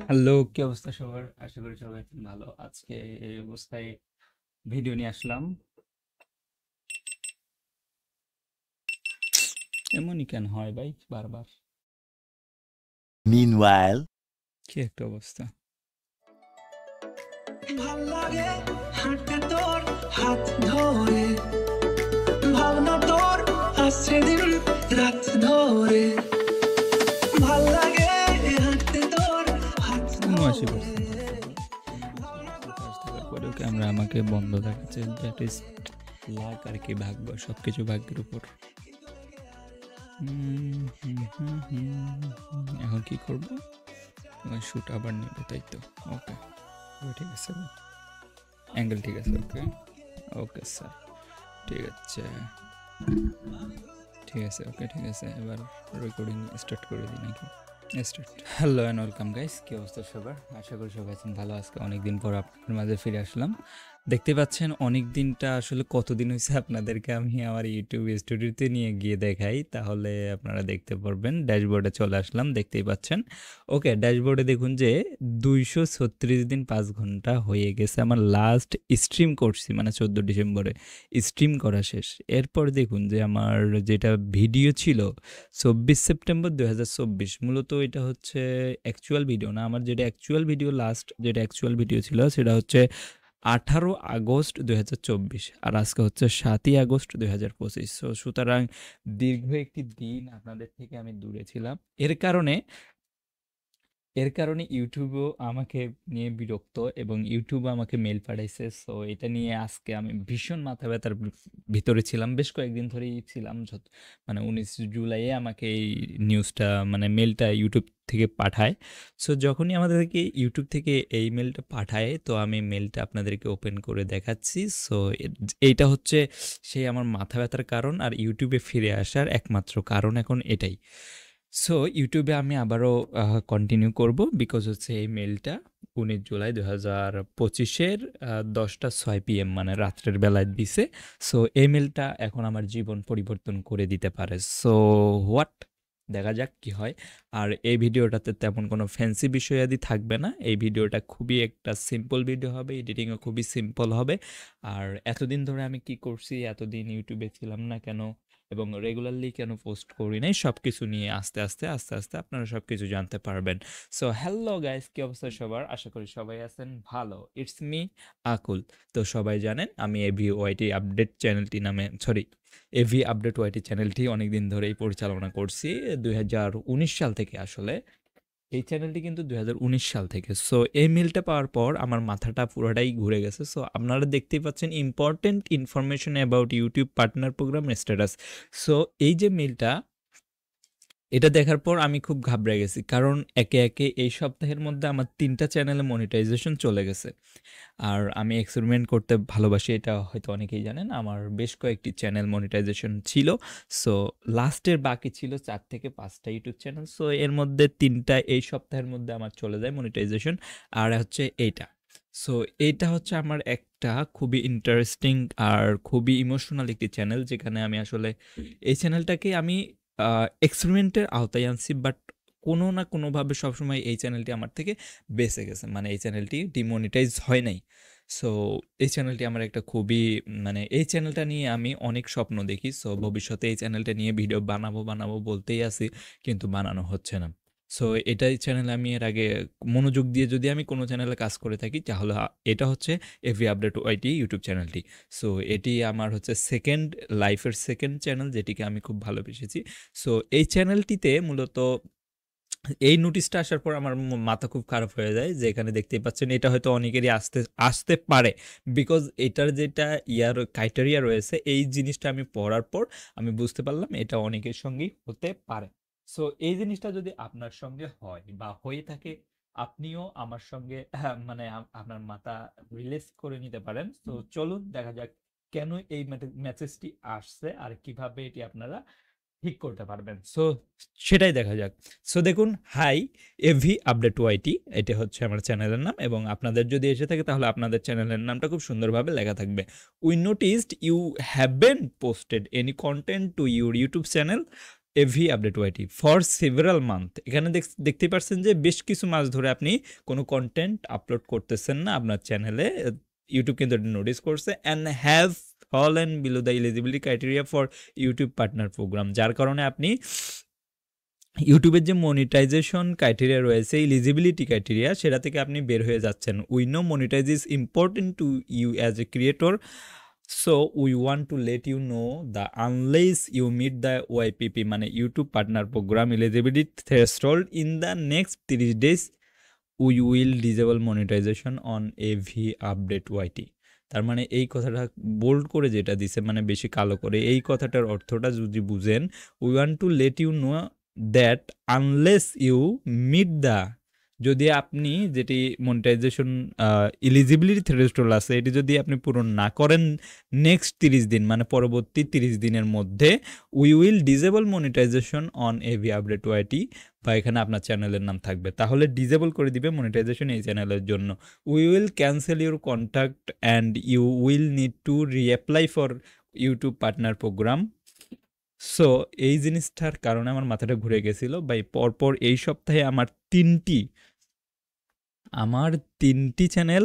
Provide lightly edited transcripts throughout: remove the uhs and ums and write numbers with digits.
Hello, কি অবস্থা সবার? আশা করি সবাই এখন ভালো। আজকে এই অবস্থায় ভিডিও নিয়ে আসলাম। এমনই কেন হয় ভাই বারবার? Meanwhile, কি একটা অবস্থা। ভাল লাগে হাঁটতে তোর হাত ধরে, ভাবনা তোর আসছে দিন রাত ধরে। ভাল লাগে হাঁটতে তোর হাত ৭৯% ধরে। কাজ থাকার পরেও ক্যামেরা আমাকে বন্ধ দেখাচ্ছে। দ্যাট ইজ লাক আর কি, ভাগ্য, সবকিছু ভাগ্যের উপর। এখন কি করবো? শুট আবার নেবো, তাই তো? ওকে, ঠিক আছে, অ্যাঙ্গেল ঠিক আছে। ওকে ওকে স্যার, ঠিক আছে ঠিক আছে। ওকে, ঠিক আছে, এবার রেকর্ডিং স্টার্ট করে দিই নাকি? Start. Hello and welcome guys, কী অবস্থা সবার? আশা করি সবাই আছেন ভালো। আজকে অনেকদিন পর আপনাদের মাঝে ফিরে আসলাম। দেখতে পাচ্ছেন অনেক দিনটা আসলে কতদিন হয়েছে আপনাদেরকে আমি আমার ইউটিউব স্টুডিওতে নিয়ে গিয়ে দেখাই, তাহলে আপনারা দেখতে পারবেন। ড্যাশবোর্ডে চলে আসলাম, দেখতেই পাচ্ছেন। ওকে, ড্যাশবোর্ডে দেখুন যে 236 দিন 5 ঘন্টা হয়ে গেছে আমার লাস্ট স্ট্রিম করছি, মানে 14 ডিসেম্বরে স্ট্রিম করা শেষ। এরপর দেখুন যে আমার যেটা ভিডিও ছিল 24 সেপ্টেম্বর 2024, মূলত এটা হচ্ছে অ্যাকচুয়াল ভিডিও না। আমার যেটা অ্যাকচুয়াল ভিডিও, লাস্ট যেটা অ্যাকচুয়াল ভিডিও ছিল সেটা হচ্ছে 18 আগস্ট 2024, আর আজকে হচ্ছে 7ই আগস্ট 2025। সুতরাং দীর্ঘ একটি দিন আপনাদের থেকে আমি দূরে ছিলাম। এর কারণে ইউটিউবও আমাকে নিয়ে বিরক্ত এবং ইউটিউবও আমাকে মেল পাঠাইছে। সো এটা নিয়ে আজকে আমি ভীষণ মাথা ব্যথার ভিতরে ছিলাম, বেশ কয়েকদিন ধরেই ছিলাম। মানে 19 জুলাইয়ে আমাকে এই নিউজটা, মানে মেলটা ইউটিউব থেকে পাঠায়। সো যখনই আমাদেরকে ইউটিউব থেকে এই মেলটা পাঠায়, তো আমি মেলটা আপনাদেরকে ওপেন করে দেখাচ্ছি। সো এইটা হচ্ছে সেই আমার মাথা ব্যথার কারণ, আর ইউটিউবে ফিরে আসার একমাত্র কারণ এখন এটাই। সো ইউটিউবে আমি আবারও কন্টিনিউ করব, বিকজ হচ্ছে এই মেলটা 19 জুলাই 2025-এর 10টা 6 PM, মানে রাত্রের বেলায় দিছে। সো এই মেলটা এখন আমার জীবন পরিবর্তন করে দিতে পারে। সো হোয়াট, দেখা যাক কি হয়। আর এই ভিডিওটাতে তেমন কোনো ফ্যান্সি বিষয়াদি থাকবে না। এই ভিডিওটা খুবই একটা সিম্পল ভিডিও হবে, এডিটিংও খুবই সিম্পল হবে। আর এতদিন ধরে আমি কি করছি, এতদিন ইউটিউবে ছিলাম না কেন, এবং রেগুলারলি কেন পোস্ট করি নাই, সব কিছু নিয়ে আস্তে আস্তে আপনারা সব কিছু জানতে পারবেন। সো হ্যালো গাইস, কি অবস্থা সবার? আশা করি সবাই আছেন ভালো। ইটস মি আকুল। তো সবাই জানেন আমি এভি ওয়াইটি আপডেট চ্যানেলটি নামে, সরি, এভি আপডেট ওয়াইটি চ্যানেলটি অনেকদিন ধরেই পরিচালনা করছি, 2019 সাল থেকে আসলে। এই চ্যানেলটি কিন্তু 2019 সাল থেকে। সো এই মেলটা পাওয়ার পর আমার মাথাটা পুরোটাই ঘুরে গেছে। সো আপনারা দেখতেই পাচ্ছেন important information about YouTube partner program status. So এই যে মেলটা, এটা দেখার পর আমি খুব ঘাবড়ে গেছি, কারণ একে এই সপ্তাহের মধ্যে আমার 3টা চ্যানেলে মনিটাইজেশন চলে গেছে। আর আমি এক্সপেরিমেন্ট করতে ভালোবাসি, এটা হয়তো অনেকেই জানেন। আমার বেশ কয়েকটি চ্যানেল মনিটাইজেশন ছিল। সো লাস্টের বাকি ছিল 4 থেকে 5টা ইউটিউব চ্যানেল। সো এর মধ্যে 3টা এই সপ্তাহের মধ্যে আমার চলে যায় মনিটাইজেশন, আর হচ্ছে এইটা। সো এইটা হচ্ছে আমার একটা খুবই ইন্টারেস্টিং আর খুবই ইমোশনাল একটি চ্যানেল, যেখানে আমি আসলে এই চ্যানেলটাকে আমি এক্সপেরিমেন্টের আওতায় আনছি, বাট কোনো না কোনোভাবে সবসময় এই চ্যানেলটি আমার থেকে বেঁচে গেছে, মানে এই চ্যানেলটি ডিমনিটাইজ হয় নাই। সো এই চ্যানেলটি আমার একটা খুবই, মানে এই চ্যানেলটা নিয়ে আমি অনেক স্বপ্ন দেখি। সো ভবিষ্যতে এই চ্যানেলটা নিয়ে ভিডিও বানাবো বলতেই আছি, কিন্তু বানানো হচ্ছে না। সো এটাই চ্যানেল আমি এর আগে মনোযোগ দিয়ে যদি আমি কোনো চ্যানেলে কাজ করে থাকি, তাহলে এটা হচ্ছে এভি আপডেট ওয়াইটি ইউটিউব চ্যানেলটি। সো এটি আমার হচ্ছে লাইফের সেকেন্ড চ্যানেল, যেটিকে আমি খুব ভালোবেসেছি। সো এই চ্যানেলটিতে মূলত এই নোটিশটা আসার পর আমার মাথা খুব খারাপ হয়ে যায়, যে এখানে দেখতেই পাচ্ছেন এটা হয়তো অনেকেরই আসতে পারে, বিকজ এটার যেটা ক্রাইটেরিয়া রয়েছে, এই জিনিসটা আমি পড়ার পর আমি বুঝতে পারলাম এটা অনেকের সঙ্গেই হতে পারে। সো এই জিনিসটা যদি আপনার সঙ্গে হয় বা হয়ে থাকে, আপনিও আমার সঙ্গে মানে আপনার মাথা রিলেজ করে নিতে পারেন। তো চলুন দেখা যাক কেন এই মেসেজটি আসছে আর কিভাবে এটি আপনারা ঠিক করতে পারবেন। সো সেটাই দেখা যাক। সো দেখুন, হাই এভি আপডেট ওয়াইটি, এটা হচ্ছে আমার চ্যানেলের নাম, এবং আপনাদের যদি এসে থাকে তাহলে আপনাদের চ্যানেলের নামটা খুব সুন্দরভাবে লেখা থাকবে। We noticed you haven't posted any content to your YouTube channel AV update YT for several month. এখানে দেখতে পাচ্ছেন যে বেশ কিছু মাস ধরে আপনি কোনো কন্টেন্ট আপলোড করতেছেন না আপনার চ্যানেলে, ইউটিউব কিন্তু নোটিস করছে, and have fallen below the eligibility criteria for YouTube partner program, যার কারণে আপনি ইউটিউবের যে মনিটাইজেশন ক্রাইটেরিয়া রয়েছে, এলিজিবিলিটি ক্রাইটেরিয়া, সেটা থেকে আপনি বের হয়ে যাচ্ছেন। We know monetize is important to you as a creator, so we want to let you know that unless you meet the YPP মানে YouTube partner program eligibility threshold in the next 30 days we will disable monetization on AV update YT। তার মানে এই কথাটা bold করে যেটা দিছে, মানে বেশি কালো করে, এই কথাটার অর্থটা যদি বুঝেন, we want to let you know that unless you meet the, যদি আপনি যেটি মনিটাইজেশন এলিজিবিলিটি থ্রেশহোল্ড আছে এটি যদি আপনি পূরণ না করেন নেক্সট 30 দিন মানে পরবর্তী 30 দিনের মধ্যে, we will disable monetization on AV update YT, বা এখানে আপনার চ্যানেলের নাম থাকবে, তাহলে ডিজেবল করে দিবে মনিটাইজেশন এই চ্যানেলের জন্য। We will cancel your contact and you will need to reapply for YouTube partner program. So এই জিনিসটার কারণে আমার মাথাটা ঘুরে গেছিল ভাই। পরপর এই সপ্তাহে আমার তিনটি চ্যানেল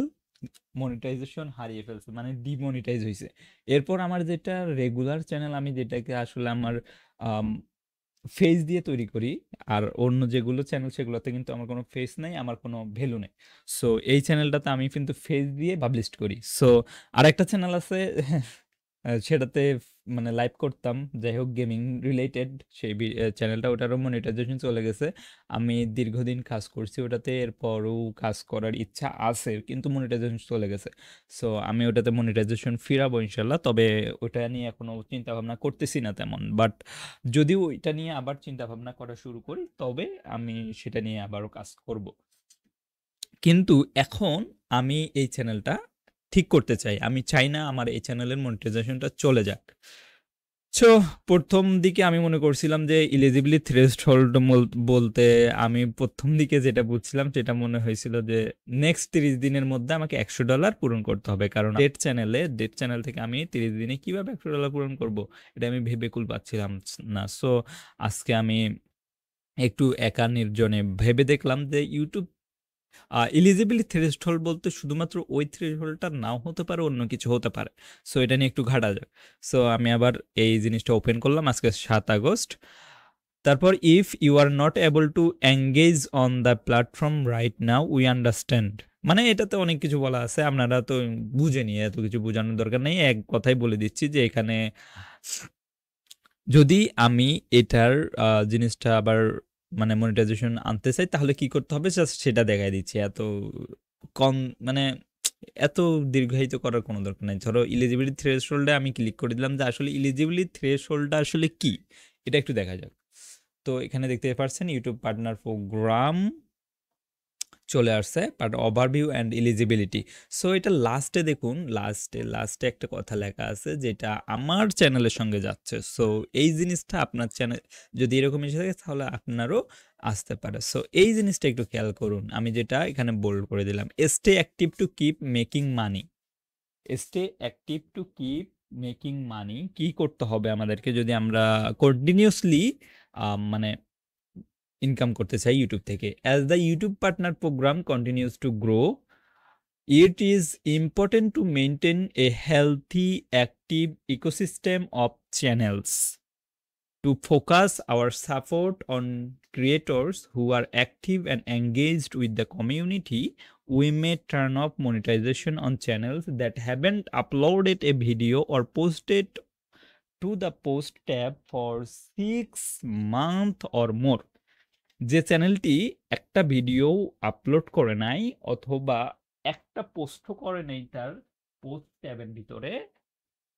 মনিটাইজেশন হারিয়ে ফেলছে, মানে ডিমনিটাইজ হয়েছে। এরপর আমার যেটা রেগুলার চ্যানেল, আমি যেটাকে আসলে আমার ফেস দিয়ে তৈরি করি, আর অন্য যেগুলো চ্যানেল সেগুলোতে কিন্তু আমার কোনো ফেস নেই, আমার কোনো ভ্যালু নেই। সো এই চ্যানেলটাতে আমি কিন্তু ফেস দিয়ে পাবলিশ করি। সো আরেকটা চ্যানেল আছে সেটাতে মানে লাইভ করতাম, যাই হোক গেমিং রিলেটেড সেই চ্যানেলটা, ওটারও মনিটাইজেশন চলে গেছে। আমি দীর্ঘদিন কাজ করছি ওটাতে, এরপরও কাজ করার ইচ্ছা আছে কিন্তু মনিটাইজেশন চলে গেছে। সো আমি ওটাতে মনিটাইজেশন ফিরাবো ইনশাল্লাহ, তবে ওটা নিয়ে এখনও চিন্তা ভাবনা করতেছি না তেমন, বাট যদি ওইটা নিয়ে আবার চিন্তা ভাবনা করা শুরু করি তবে আমি সেটা নিয়ে আবারও কাজ করব। কিন্তু এখন আমি এই চ্যানেলটা ঠিক করতে চাই, আমি চাই না আমার এই চ্যানেলের মনিটাইজেশনটা চলে যাক। সো প্রথম দিকে আমি মনে করছিলাম যে এলিজিবিলিটি থ্রেশহোল্ড বলতে আমি প্রথম দিকে যেটা বুঝছিলাম সেটা মনে হয়েছিল যে নেক্সট 30 দিনের মধ্যে আমাকে $100 পূরণ করতে হবে, কারণ ডেট চ্যানেল থেকে আমি 30 দিনে কিভাবে $100 পূরণ করব এটা আমি ভেবে কুল পাচ্ছিলাম না। সো আজকে আমি একটু একা নির্জনে ভেবে দেখলাম যে ইউটিউব এলিজিবিলিটি থ্রেশহোল্ড বলতে শুধুমাত্র ওই থ্রেশহোল্ডটা নাও হতে পারে, অন্য কিছু হতে পারে। সো এটা নিয়ে একটু ঘাটা যাক। সো আমি আবার এই জিনিসটা ওপেন করলাম, আজকে 7 আগস্ট। তারপর if you are not able to engage on the platform right now we understand, মানে এটাতে অনেক কিছু বলা আছে, আপনারা তো বুঝে নিয়ে এত কিছু বোঝানোর দরকার নেই, এক কথাই বলে দিচ্ছি যে এখানে যদি আমি এটার জিনিসটা আবার মানে মনিটাইজেশন আনতে চাই তাহলে কি করতে হবে জাস্ট সেটা দেখাই দিচ্ছি। মানে এত দীর্ঘায়িত করার কোনো দরকার নেই। ধরো এলিজিবিলিটি থ্রেশহোল্ডে আমি ক্লিক করে দিলাম যে আসলে এলিজিবিলিটি থ্রেশহোল্ডটা আসলে কি এটা একটু দেখা যাক। তো এখানে দেখতে পাচ্ছেন ইউটিউব পার্টনার প্রোগ্রাম চলে আসছে, but overview and eligibility. So এটা লাস্টে দেখুন, লাস্টে একটা কথা লেখা আছে যেটা আমার চ্যানেলের সঙ্গে যাচ্ছে। সো এই জিনিসটা আপনার চ্যানেল যদি এরকম এসে থাকে তাহলে আপনারও আসতে পারে। সো এই জিনিসটা একটু খেয়াল করুন, আমি যেটা এখানে বোল্ড করে দিলাম, stay active to keep making money. Stay active to keep making মানি কি করতে হবে আমাদেরকে যদি আমরা কন্টিনিউসলি মানে ইনকাম করতে চাই ইউটিউব থেকে। As the YouTube partner program continues to grow, it is important to maintain a healthy, active ecosystem of channels. To focus our support on creators who are active and engaged with the community, we may turn off monetization on channels that haven't uploaded a video or posted to the post tab for 6 months or more. যে চ্যানেলটি একটা video upload করে নাই অথবা একটা পোস্টও করে নেই তার পোস্ট ট্যাবের ভিতরে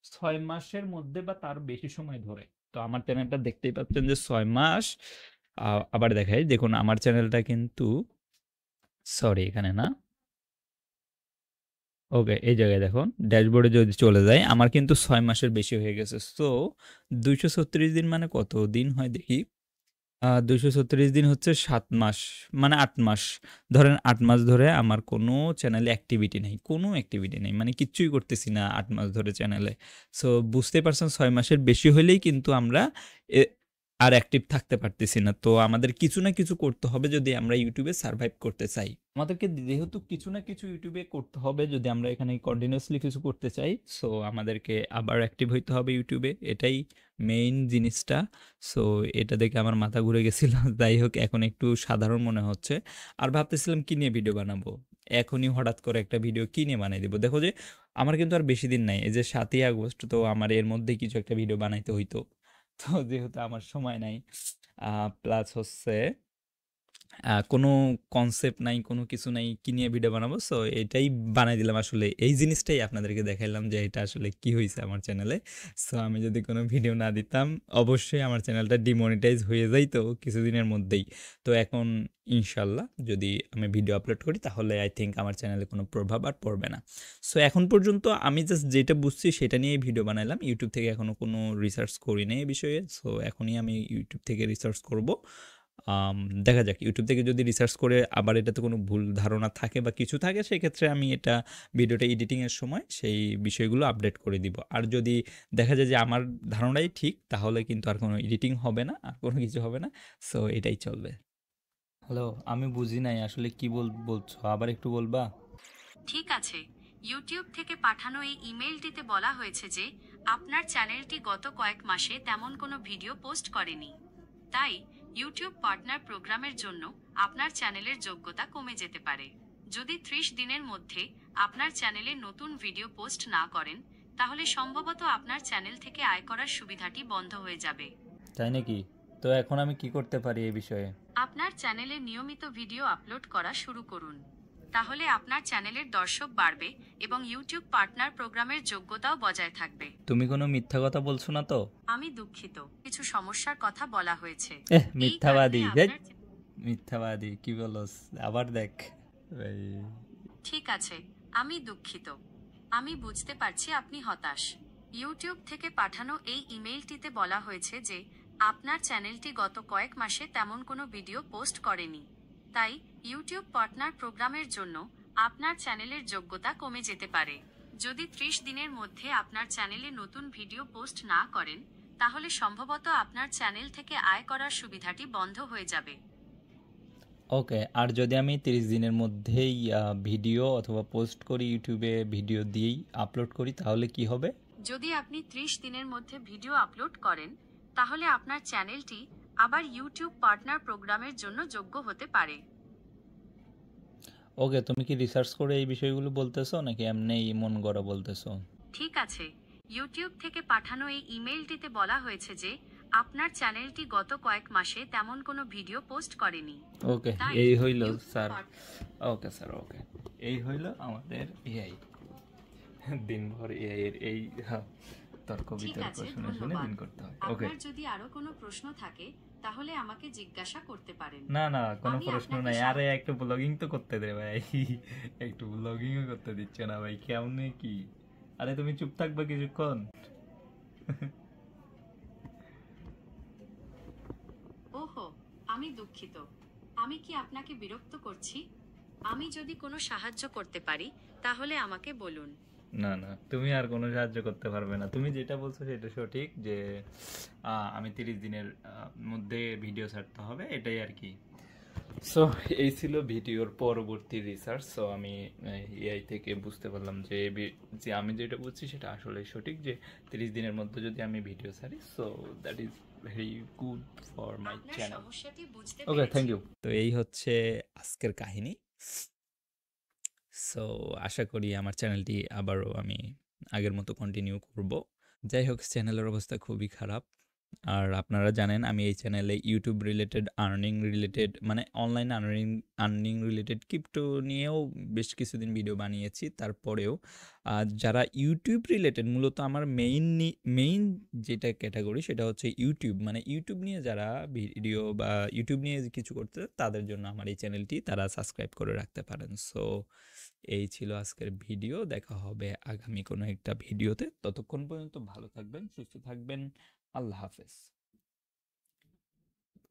6 মাসের মধ্যে বা তার বেশি সময় ধরে। তো আমার চ্যানেলটা দেখতেই পাচ্ছেন যে 6 মাস। আবার দেখাই, দেখুন আমার চ্যানেলটা কিন্তু সরি এখানে না, ওকে এই জায়গায় দেখুন ড্যাশবোর্ডে যদি চলে যায় আমার কিন্তু 6 মাসের বেশি হয়ে গেছে। সো 236 দিন মানে কত দিন হয় দেখি, 236 দিন হচ্ছে 7 মাস মানে 8 মাস। ধরেন 8 মাস ধরে আমার কোনো চ্যানেলে অ্যাক্টিভিটি নেই, মানে কিচ্ছুই করতেছি না 8 মাস ধরে চ্যানেলে। সো বুঝতে পারছেন 6 মাসের বেশি হলেই কিন্তু আমরা আর অ্যাক্টিভ থাকতে পারতেছি না। তো আমাদের কিছু না কিছু করতে হবে যদি আমরা ইউটিউবে সার্ভাইভ করতে চাই। আমাদেরকে যেহেতু কিছু না কিছু ইউটিউবে করতে হবে যদি আমরা এখানে কন্টিনিউয়াসলি কিছু করতে চাই। সো আমাদেরকে আবার অ্যাক্টিভ হইতে হবে ইউটিউবে। এটাই মেইন জিনিসটা। সো এটা দেখে আমার মাথা ঘুরে গেছিল। যাই হোক এখন একটু সাধারণ মনে হচ্ছে। আর ভাবতেছিলাম কি নিয়ে ভিডিও বানাবো। এখনই হঠাৎ করে একটা ভিডিও কি নিয়ে বানাই দিব। দেখো যে আমার কিন্তু আর বেশি দিন নাই। এই যে ৭ই আগস্ট, তো আমার এর মধ্যেই কিছু একটা ভিডিও বানাইতে হইতো। তো যেহেতু আমার সময় নাই, প্লাস হচ্ছে কোনো কনসেপ্ট নাই, কোনো কিছু নাই, কি নিয়ে ভিডিও বানাবো। সো এটাই বানাই দিলাম আসলে। এই জিনিসটাই আপনাদেরকে দেখাইলাম যে এটা আসলে কি হইছে আমার চ্যানেলে। সো আমি যদি কোনো ভিডিও না দিতাম অবশ্যই আমার চ্যানেলটা ডিমনিটাইজ হয়ে যাইতো কিছুদিনের মধ্যেই। তো এখন ইনশাল্লাহ যদি আমি ভিডিও আপলোড করি তাহলে আই থিঙ্ক আমার চ্যানেলে কোনো প্রভাব আর পড়বে না। সো এখন পর্যন্ত আমি জাস্ট যেটা বুঝছি সেটা নিয়েই ভিডিও বানাইলাম। ইউটিউব থেকে এখনও কোনো রিসার্চ করি নাই এই বিষয়ে। সো এখনই আমি ইউটিউব থেকে রিসার্চ করব। দেখা যাক ইউটিউব থেকে যদি রিসার্চ করে আবার এটাতে কোনো ভুল ধারণা থাকে বা কিছু থাকে সেক্ষেত্রে আমি এটা ভিডিওটা এডিটিংয়ের সময় সেই বিষয়গুলো আপডেট করে দিব। আর যদি দেখা যায় যে আমার ধারণাই ঠিক তাহলে কিন্তু আর কোনো এডিটিং হবে না, আর কোনো কিছু হবে না। সো এটাই চলবে। হ্যালো, আমি বুঝি নাই আসলে কি বলছো, আবার একটু বলবা? ঠিক আছে, ইউটিউব থেকে পাঠানো এই ইমেইলটিতে বলা হয়েছে যে আপনার চ্যানেলটি গত কয়েক মাসে তেমন কোনো ভিডিও পোস্ট করেনি। তাই ইউটিউব পার্টনার প্রোগ্রামের জন্য আপনার চ্যানেলের যোগ্যতা কমে যেতে পারে। যদি 30 দিনের মধ্যে আপনার চ্যানেলে নতুন ভিডিও পোস্ট না করেন তাহলে সম্ভবত আপনার চ্যানেল থেকে আয় করার সুবিধাটি বন্ধ হয়ে যাবে। তাই নাকি? তো এখন আমি কি করতে পারি এই বিষয়ে? আপনার চ্যানেলে নিয়মিত ভিডিও আপলোড করা শুরু করুন। তাহলে আপনার চ্যানেলের দর্শক বাড়বে এবং ইউটিউব পার্টনার প্রোগ্রামের যোগ্যতাও বজায় থাকবে। তুমি কোনো মিথ্যা কথা বলছো না তো? আমি দুঃখিত, কিছু সমস্যার কথা বলা হয়েছে। মিথ্যাবাদী, এই কারণে আপনার মিথ্যাবাদী কি বলস? আবার দেখ। ঠিক আছে, আমি দুঃখিত। আমি বুঝতে পারছি আপনি হতাশ। ইউটিউব থেকে পাঠানো এই ইমেইলটিতে বলা হয়েছে যে আপনার চ্যানেলটি গত কয়েক মাসে তেমন কোনো ভিডিও পোস্ট করেনি। তাই ইউটিউব পার্টনার প্রোগ্রামের জন্য আপনার চ্যানেলের যোগ্যতা কমে যেতে পারে। যদি 30 দিনের মধ্যে আপনার চ্যানেলে নতুন ভিডিও পোস্ট না করেন তাহলে সম্ভবত আপনার চ্যানেল থেকে আয় করার সুবিধাটি বন্ধ হয়ে যাবে। ওকে, আর যদি আমি 30 দিনের মধ্যেই ভিডিও অথবা পোস্ট করি, ইউটিউবে ভিডিও দিয়েই আপলোড করি, তাহলে কি হবে? যদি আপনি 30 দিনের মধ্যে ভিডিও আপলোড করেন তাহলে আপনার চ্যানেলটি আবার ইউটিউব পার্টনার প্রোগ্রামের জন্য যোগ্য হতে পারে। ওকে, তুমি কি রিসার্চ করে এই বিষয়গুলো বলতেছো নাকি এমনিই মন গড়া বলতেছো? ঠিক আছে, ইউটিউব থেকে পাঠানো এই ইমেইলটিতে বলা হয়েছে যে আপনার চ্যানেলটি গত কয়েক মাসে তেমন কোনো ভিডিও পোস্ট করেনি। ওকে, তাই এই হইল YouTube sir. Part- okay sir, okay, এই হইল আমাদের এআই। দিনভর এআই এর এই তর্ক ঠিক বিতর্ক আছে, শুনে শুনে ধন্যবাদ। দিন করতে হয়। ওকে, আপনার যদি আরো কোনো প্রশ্ন থাকে তাহলে আমাকে জিজ্ঞাসা করতে পারেন। না না কোনো আমি প্রশ্ন আপনাকে নাই। আরে একটু ব্লগিং তো করতে দে ভাই। একটু ব্লগিংও করতে দিচ্ছ না ভাই, কেমনে কি? আরে তুমি চুপ থাকবে কিছুক্ষণ? ওহো, আমি দুঃখিত। আমি কি আপনাকে বিরক্ত করছি? আমি যদি কোনো সাহায্য করতে পারি তাহলে আমাকে বলুন। না না, তুমি আর কোনো সাহায্য করতে পারবে না। তুমি যেটা বলছো সেটা সঠিক যে আমি 30 দিনের মধ্যে ভিডিও ছাড়তে হবে, এটাই আর কি। সো এই ছিল ভিডিওর পরবর্তী রিসার্চ। সো আমি এআই থেকে বুঝতে পারলাম যে যে আমি যেটা বুঝছি সেটা আসলে সঠিক, যে 30 দিনের মধ্যে যদি আমি ভিডিও ছাড়ি, so that is very good for my আপনার চ্যানেল। সমস্যাটি বুঝতে ওকে, পেরেছি। Thank you. তো এই হচ্ছে আজকের কাহিনী। সো আশা করি আমার চ্যানেলটি আবারও আমি আগের মতো কন্টিনিউ করব। যাই হোক, চ্যানেলের অবস্থা খুবই খারাপ। আর আপনারা জানেন আমি এই চ্যানেলে ইউটিউব রিলেটেড, আর্নিং রিলেটেড, মানে অনলাইন আর্নিং রিলেটেড ক্রিপ্টো নিয়েও বেশ কিছুদিন ভিডিও বানিয়েছি। তারপরেও যারা ইউটিউব রিলেটেড, মূলত আমার মেইন যেটা ক্যাটাগরি সেটা হচ্ছে ইউটিউব, মানে ইউটিউব নিয়ে যারা ভিডিও বা ইউটিউব নিয়ে কিছু করতে তাদের জন্য আমার এই চ্যানেলটি তারা সাবস্ক্রাইব করে রাখতে পারেন। সো এই ছিল আজকের ভিডিও। দেখা হবে আগামী কোনো একটা ভিডিওতে। ততক্ষণ পর্যন্ত ভালো থাকবেন, সুস্থ থাকবেন। আল্লাহ হাফেজ।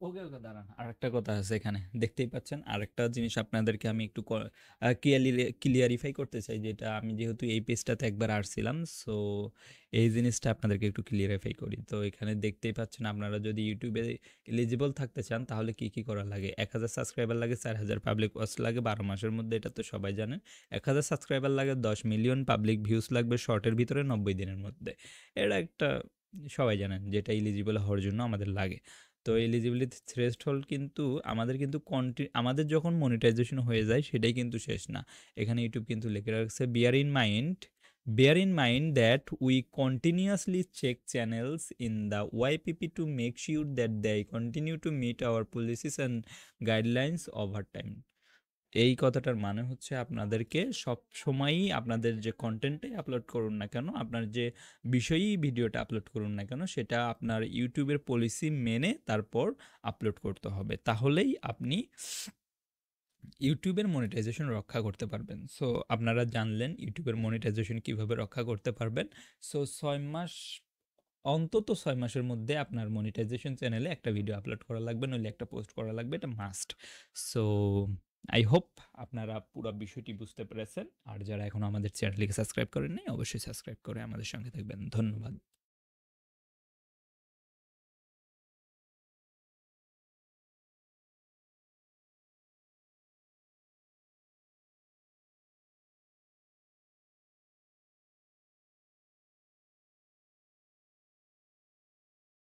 ওকে, ওকে, দাঁড়ান। আরেকটা কথা আছে এখানে। দেখতেই পাচ্ছেন, আরেকটা জিনিস আপনাদেরকে আমি একটু ক্লিয়ারিফাই করতে চাই, যেটা আমি যেহেতু এই পেজটাতে একবার আসছিলাম, সো এই জিনিসটা আপনাদেরকে একটু ক্লিয়ারিফাই করি। তো এখানে দেখতেই পাচ্ছেন, আপনারা যদি ইউটিউবে এলিজিবল থাকতে চান তাহলে কি কি করা লাগে। 1000 সাবস্ক্রাইবার লাগে, 4000 পাবলিক ওয়াচ লাগে 12 মাসের মধ্যে, এটা তো সবাই জানেন। 1000 সাবস্ক্রাইবার লাগে, 10 মিলিয়ন পাবলিক ভিউজ লাগবে শর্টের ভিতরে 90 দিনের মধ্যে। এটা একটা সবাই জানেন, যেটা এলিজিবল হওয়ার জন্য আমাদের লাগে। তো এলিজিবিলিটি থ্রেশহোল্ড কিন্তু আমাদের কিন্তু আমাদের যখন মনিটাইজেশন হয়ে যায় সেটাই কিন্তু শেষ না। এখানে ইউটিউব কিন্তু লিখে রাখছে, bear in mind that we continuously check channels in the YPP to make sure that they continue to meet our policies and guidelines over time. এই কথাটার মানে হচ্ছে, আপনাদেরকে সব সময়ই আপনাদের যে কন্টেন্টটাই আপলোড করুন না কেন, আপনার যে বিষয়েই ভিডিওটা আপলোড করুন না কেন, সেটা আপনার ইউটিউবের পলিসি মেনে তারপর আপলোড করতে হবে। তাহলেই আপনি ইউটিউবের মনিটাইজেশন রক্ষা করতে পারবেন। সো আপনারা জানলেন ইউটিউবের মনিটাইজেশন কিভাবে রক্ষা করতে পারবেন। সো 6 মাস, অন্তত 6 মাসের মধ্যে আপনার মনিটাইজেশন চ্যানেলে একটা ভিডিও আপলোড করা লাগবে, নইলে একটা পোস্ট করা লাগবে, এটা মাস্ট। সো আই হোপ আপনারা পুরো বিষয়টি বুঝতে পেরেছেন। আর যারা এখনো আমাদের চ্যানেলটিকে সাবস্ক্রাইব করেন নাই, অবশ্যই সাবস্ক্রাইব করে আমাদের সঙ্গে থাকবেন। ধন্যবাদ।